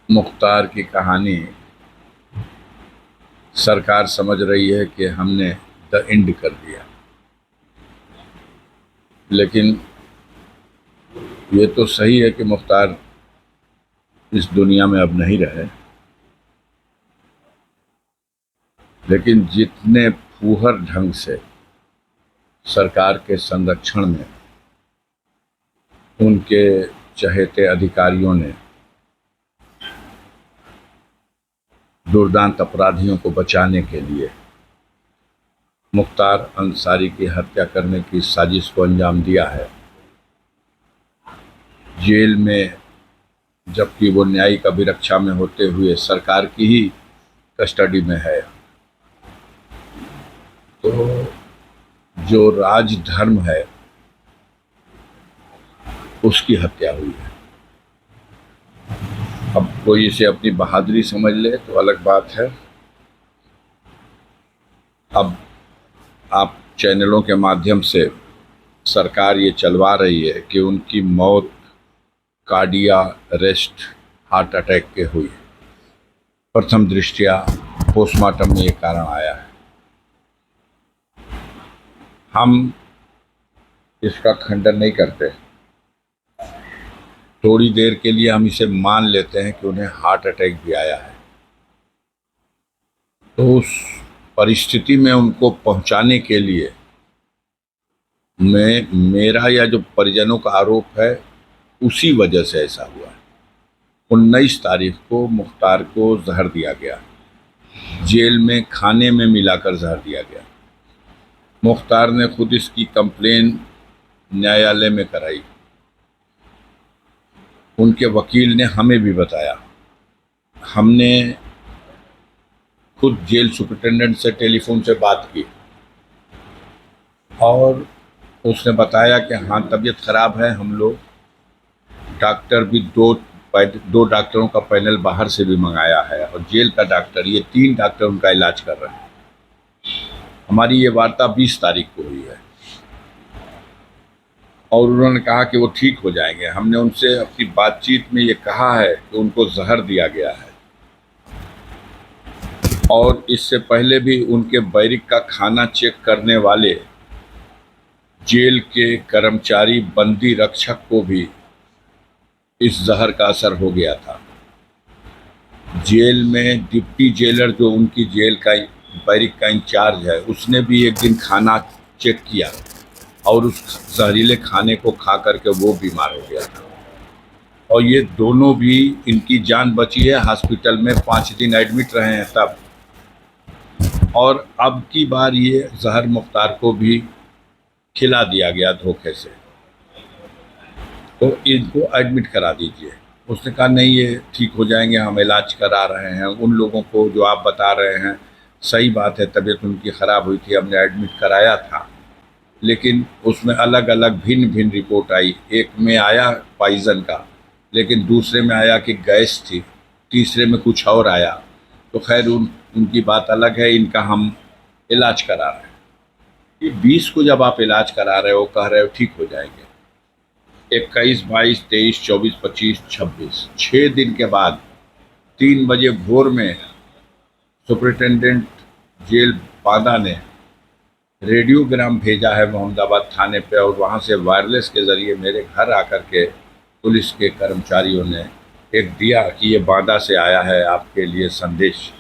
मुख्तार की कहानी सरकार समझ रही है कि हमने द एंड कर दिया, लेकिन ये तो सही है कि मुख्तार इस दुनिया में अब नहीं रहे। लेकिन जितने फूहर ढंग से सरकार के संरक्षण में उनके चहेते अधिकारियों ने दुर्दांत अपराधियों को बचाने के लिए मुख्तार अंसारी की हत्या करने की साजिश को अंजाम दिया है, जेल में जबकि वो न्यायिक अभिरक्षा में होते हुए सरकार की ही कस्टडी में है, तो जो राजधर्म है उसकी हत्या हुई है। अब कोई इसे अपनी बहादुरी समझ ले तो अलग बात है। अब आप चैनलों के माध्यम से सरकार ये चलवा रही है कि उनकी मौत कार्डियक अरेस्ट हार्ट अटैक के हुई। प्रथम दृष्टया पोस्टमार्टम में ये कारण आया है। हम इसका खंडन नहीं करते, थोड़ी देर के लिए हम इसे मान लेते हैं कि उन्हें हार्ट अटैक भी आया है। तो उस परिस्थिति में उनको पहुंचाने के लिए मेरा या जो परिजनों का आरोप है उसी वजह से ऐसा हुआ है। 19 तारीख को मुख्तार को जहर दिया गया, जेल में खाने में मिलाकर जहर दिया गया। मुख्तार ने खुद इसकी कंप्लेन न्यायालय में कराई। उनके वकील ने हमें भी बताया। हमने खुद जेल सुपरिटेंडेंट से टेलीफोन से बात की और उसने बताया कि हाँ तबीयत ख़राब है। हम लोग डॉक्टर भी दो डॉक्टरों का पैनल बाहर से भी मंगाया है और जेल का डॉक्टर, ये 3 डॉक्टर उनका इलाज कर रहे हैं। हमारी ये वार्ता 20 तारीख को हुई है और उन्होंने कहा कि वो ठीक हो जाएंगे। हमने उनसे अपनी बातचीत में ये कहा है कि उनको जहर दिया गया है और इससे पहले भी उनके बैरिक का खाना चेक करने वाले जेल के कर्मचारी बंदी रक्षक को भी इस जहर का असर हो गया था। जेल में डिप्टी जेलर जो उनकी जेल का बैरिक का इंचार्ज है, उसने भी एक दिन खाना चेक किया और उस जहरीले खाने को खा करके वो बीमार हो गया था और ये दोनों भी, इनकी जान बची है। हॉस्पिटल में 5 दिन एडमिट रहे हैं तब, और अब की बार ये जहर मुख्तार को भी खिला दिया गया धोखे से, तो इनको एडमिट करा दीजिए। उसने कहा नहीं, ये ठीक हो जाएंगे, हम इलाज करा रहे हैं। उन लोगों को जो आप बता रहे हैं सही बात है, तबीयत उनकी ख़राब हुई थी, हमने एडमिट कराया था, लेकिन उसमें अलग अलग भिन्न भिन्न रिपोर्ट आई। एक में आया पॉइज़न का, लेकिन दूसरे में आया कि गैस थी, तीसरे में कुछ और आया। तो खैर उनकी बात अलग है, इनका हम इलाज करा रहे हैं। ये 20 को जब आप इलाज करा रहे हो, कह रहे हो ठीक हो जाएंगे, 21, 22, 23, 24, 25, 26, 6 दिन के बाद 3 बजे भोर में सुपरिटेंडेंट जेल बांदा ने रेडियोग्राम भेजा है मोहम्मदाबाद थाने पे और वहाँ से वायरलेस के ज़रिए मेरे घर आकर के पुलिस के कर्मचारियों ने एक दिया कि ये बांदा से आया है आपके लिए संदेश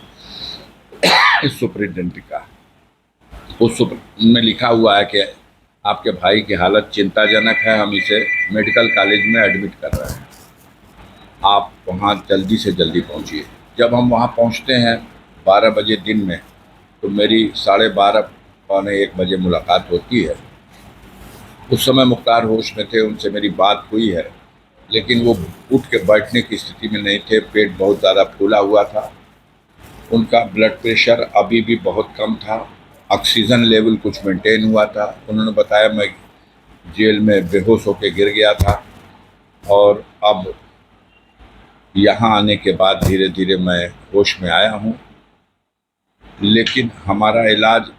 सुपरिटेंडेंट का। उस में लिखा हुआ है कि आपके भाई की हालत चिंताजनक है, हम इसे मेडिकल कॉलेज में एडमिट कर रहे हैं, आप वहाँ जल्दी से जल्दी पहुँचिए। जब हम वहाँ पहुँचते हैं 12 बजे दिन में, तो मेरी 12:30 पौने 1 बजे मुलाकात होती है। उस समय मुख्तार होश में थे, उनसे मेरी बात हुई है, लेकिन वो उठ के बैठने की स्थिति में नहीं थे। पेट बहुत ज़्यादा फूला हुआ था, उनका ब्लड प्रेशर अभी भी बहुत कम था, ऑक्सीजन लेवल कुछ मेंटेन हुआ था। उन्होंने बताया मैं जेल में बेहोश होकर गिर गया था और अब यहाँ आने के बाद धीरे धीरे मैं होश में आया हूँ, लेकिन हमारा इलाज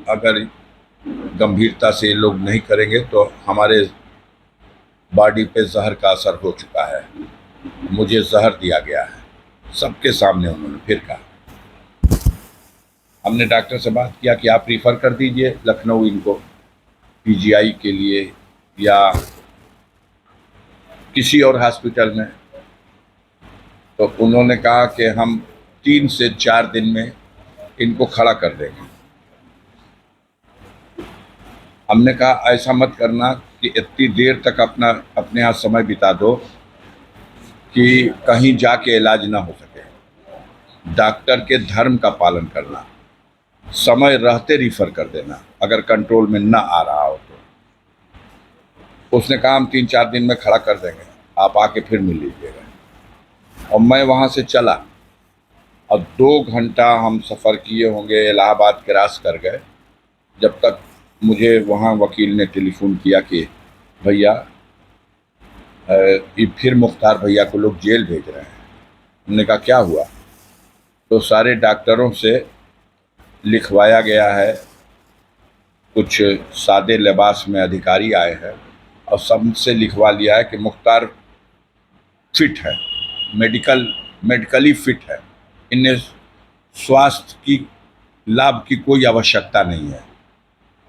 अगर गंभीरता से ये लोग नहीं करेंगे तो हमारे बॉडी पे जहर का असर हो चुका है, मुझे जहर दिया गया है। सबके सामने उन्होंने फिर कहा। हमने डॉक्टर से बात किया कि आप रिफ़र कर दीजिए लखनऊ इनको पीजीआई के लिए या किसी और हॉस्पिटल में। तो उन्होंने कहा कि हम 3 से 4 दिन में इनको खड़ा कर देंगे। हमने कहा ऐसा मत करना कि इतनी देर तक अपने यहाँ समय बिता दो कि कहीं जाके इलाज ना हो सके। डॉक्टर के धर्म का पालन करना, समय रहते रिफ़र कर देना अगर कंट्रोल में ना आ रहा हो तो। उसने कहा हम 3-4 दिन में खड़ा कर देंगे, आप आके फिर मिल लीजिएगा। और मैं वहाँ से चला और 2 घंटा हम सफ़र किए होंगे, इलाहाबाद क्रॉस कर गए, जब तक मुझे वहाँ वकील ने टेलीफोन किया कि भैया ये फिर मुख्तार भैया को लोग जेल भेज रहे हैं। हमने कहा क्या हुआ? तो सारे डॉक्टरों से लिखवाया गया है, कुछ सादे लिबास में अधिकारी आए हैं और सबसे लिखवा लिया है कि मुख्तार फिट है, मेडिकली फिट है, इन्हें स्वास्थ्य की लाभ की कोई आवश्यकता नहीं है,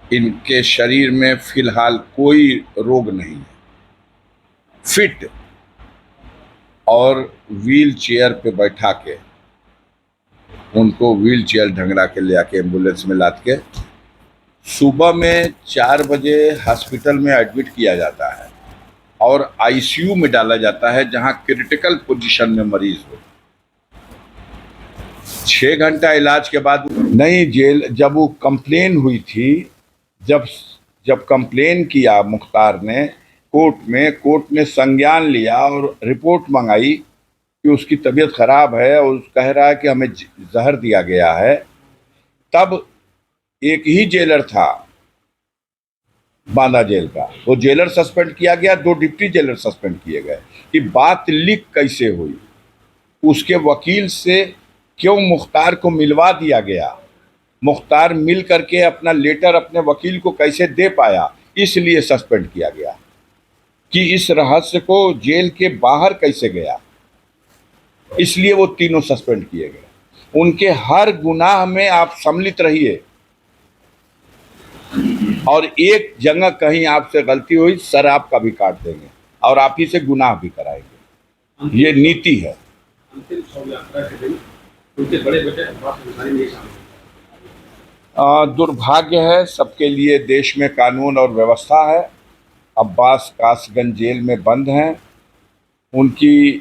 इनके शरीर में फिलहाल कोई रोग नहीं है, फिट। और व्हील चेयर पे बैठा के उनको व्हील चेयर ढंगरा के ले आके एम्बुलेंस में लाद के सुबह में 4 बजे हॉस्पिटल में एडमिट किया जाता है और आईसीयू में डाला जाता है जहां क्रिटिकल पोजीशन में मरीज हो। 6 घंटा इलाज के बाद नहीं जेल। जब वो कंप्लेन हुई थी, जब कंप्लेन किया मुख्तार ने कोर्ट ने संज्ञान लिया और रिपोर्ट मंगाई कि उसकी तबीयत खराब है और कह रहा है कि हमें जहर दिया गया है, तब एक ही जेलर था बांदा जेल का, वो जेलर सस्पेंड किया गया, 2 डिप्टी जेलर सस्पेंड किए गए। कि बात लीक कैसे हुई, उसके वकील से क्यों मुख्तार को मिलवा दिया गया, मुख्तार मिल करके अपना लेटर अपने वकील को कैसे दे पाया, इसलिए सस्पेंड किया गया। कि इस रहस्य को जेल के बाहर कैसे गया, इसलिए वो तीनों सस्पेंड किए गए। उनके हर गुनाह में आप सम्मिलित रहिए और एक जगह कहीं आपसे गलती हुई, सर आपका भी काट देंगे और आप ही से गुनाह भी कराएंगे। ये नीति है। दुर्भाग्य है सबके लिए, देश में कानून और व्यवस्था है। अब्बास कासगंज जेल में बंद हैं। उनकी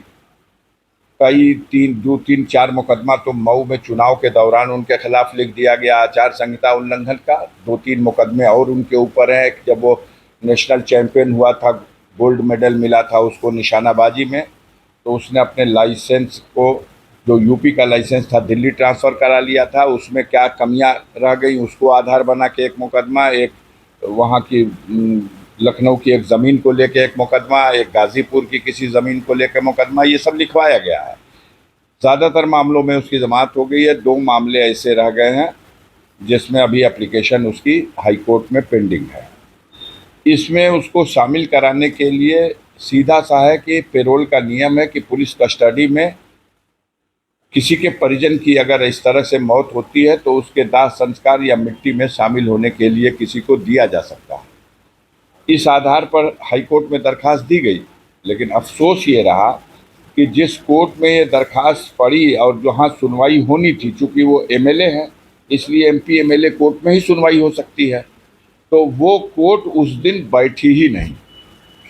कई 3-4 मुकदमा तो मऊ में चुनाव के दौरान उनके खिलाफ लिख दिया गया, आचार संहिता उल्लंघन का। 2-3 मुकदमे और उनके ऊपर हैं। जब वो नेशनल चैंपियन हुआ था, गोल्ड मेडल मिला था उसको निशानाबाजी में, तो उसने अपने लाइसेंस को, जो यूपी का लाइसेंस था, दिल्ली ट्रांसफ़र करा लिया था। उसमें क्या कमियां रह गई उसको आधार बना के एक मुकदमा, एक वहाँ की लखनऊ की एक ज़मीन को लेके एक मुकदमा, एक गाज़ीपुर की किसी ज़मीन को लेकर मुकदमा, ये सब लिखवाया गया है। ज़्यादातर मामलों में उसकी ज़मानत हो गई है। 2 मामले ऐसे रह गए हैं जिसमें अभी एप्लीकेशन उसकी हाई कोर्ट में पेंडिंग है। इसमें उसको शामिल कराने के लिए सीधा सा है कि पेरोल का नियम है कि पुलिस कस्टडी में किसी के परिजन की अगर इस तरह से मौत होती है तो उसके दाह संस्कार या मिट्टी में शामिल होने के लिए किसी को दिया जा सकता है। इस आधार पर हाई कोर्ट में दरखास्त दी गई, लेकिन अफसोस ये रहा कि जिस कोर्ट में ये दरखास्त पड़ी और जहाँ सुनवाई होनी थी, चूँकि वो एमएलए हैं इसलिए एमपी एमएलए कोर्ट में ही सुनवाई हो सकती है, तो वो कोर्ट उस दिन बैठी ही नहीं।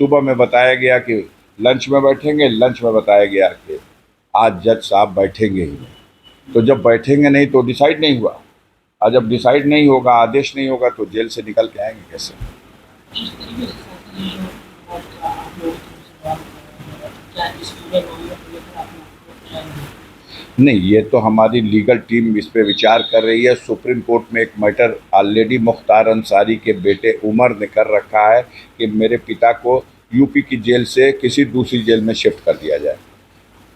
सुबह में बताया गया कि लंच में बैठेंगे, लंच में बताया गया कि आज जज साहब बैठेंगे ही नहीं। तो जब बैठेंगे नहीं तो डिसाइड नहीं हुआ, और जब डिसाइड नहीं होगा, आदेश नहीं होगा, तो जेल से निकल के आएंगे कैसे? नहीं, ये तो हमारी लीगल टीम इस पे विचार कर रही है। सुप्रीम कोर्ट में एक मैटर ऑलरेडी मुख्तार अंसारी के बेटे उमर ने कर रखा है कि मेरे पिता को यूपी की जेल से किसी दूसरी जेल में शिफ्ट कर दिया जाए।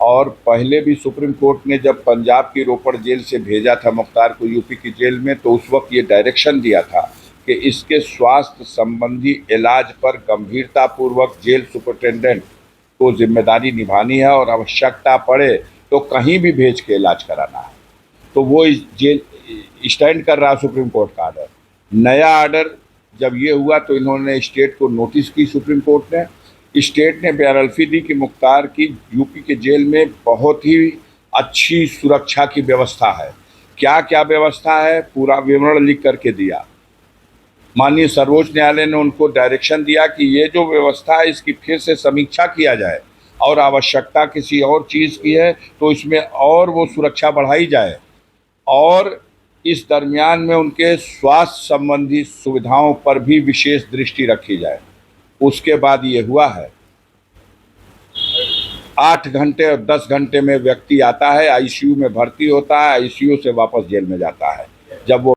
और पहले भी सुप्रीम कोर्ट ने जब पंजाब की रोपड़ जेल से भेजा था मुख्तार को यूपी की जेल में, तो उस वक्त ये डायरेक्शन दिया था कि इसके स्वास्थ्य संबंधी इलाज पर गंभीरतापूर्वक जेल सुपरिटेंडेंट को जिम्मेदारी निभानी है और आवश्यकता पड़े तो कहीं भी भेज के इलाज कराना है, तो वो इस जेल स्टैंड कर रहा सुप्रीम कोर्ट का आर्डर। नया आर्डर जब ये हुआ तो इन्होंने स्टेट को नोटिस की, सुप्रीम कोर्ट ने, स्टेट ने बेरल्फी दी कि मुख्तार की यूपी के जेल में बहुत ही अच्छी सुरक्षा की व्यवस्था है। क्या क्या व्यवस्था है पूरा विवरण लिख करके दिया। माननीय सर्वोच्च न्यायालय ने उनको डायरेक्शन दिया कि ये जो व्यवस्था है इसकी फिर से समीक्षा किया जाए और आवश्यकता किसी और चीज़ की है तो इसमें और वो सुरक्षा बढ़ाई जाए, और इस दरमियान में उनके स्वास्थ्य संबंधी सुविधाओं पर भी विशेष दृष्टि रखी जाए। उसके बाद ये हुआ है। 8 घंटे और 10 घंटे में व्यक्ति आता है, आईसीयू में भर्ती होता है, आईसीयू से वापस जेल में जाता है। जब वो